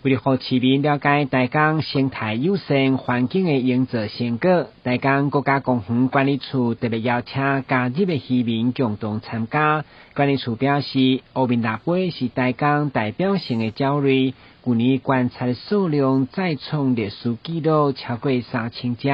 为了让市民了解大江生态友善环境的营造成果，大江国家公园管理处特别邀请加入的市民共同参加。管理处表示，乌面腊杯是大江代表性的鸟类，去年观察的数量再创历史纪录超过3000只。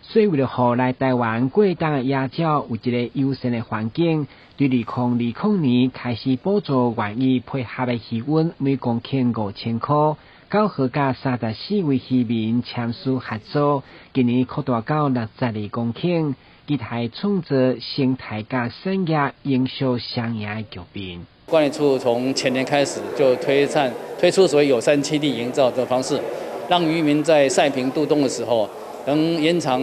所以为了让来台湾过冬的野鸟有一个友善的环境，对2020年开始补助愿意配合的渔翁每公顷5000块，到合格34位渔民签署合作，今年扩大到62公顷，期待创造生态甲产业营销双赢的局面。管理处从前年开始就推出所谓友善栖地营造的方式，让渔民在晒平渡冬的时候，能延长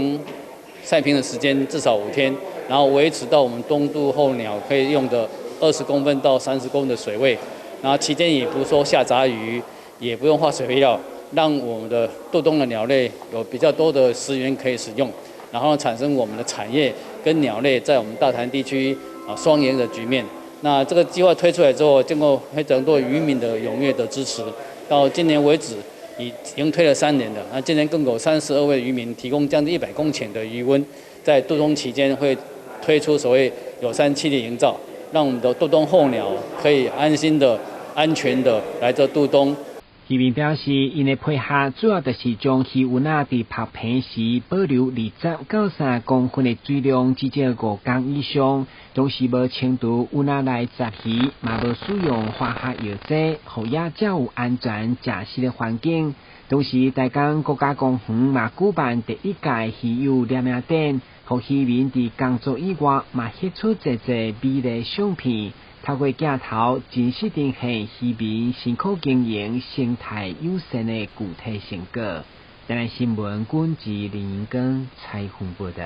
晒平的时间至少5天，然后维持到我们冬渡候鸟可以用的20公分到30公分的水位，然后期间也不说下杂鱼，也不用化水肥料，让我们的渡冬的鸟类有比较多的食源可以使用，然后产生我们的产业跟鸟类在我们大潭地区双赢的局面。那这个计划推出来之后，经过非常多渔民的踊跃的支持，到今年为止已经推了3年了。那今年更有32位渔民提供将近100公顷的渔温，在渡冬期间会推出所谓友善栖地营造，让我们的渡冬候鸟可以安心的、安全的来这渡冬。渔民表示，因的配合主要就是将鱼温在拍平时保留20到30公分的水量，至少5公以上，同时无清除温内杂鱼，也无使用化学药剂，让野鸟有安全食食的环境。同时，大江国家公园也举办第1届鱼友联名展，让渔民伫工作以外，也翕出一美丽相片。透过镜头真实呈现渔民辛苦经营生态友善的具体成果。台南新闻管制林英光采访报道。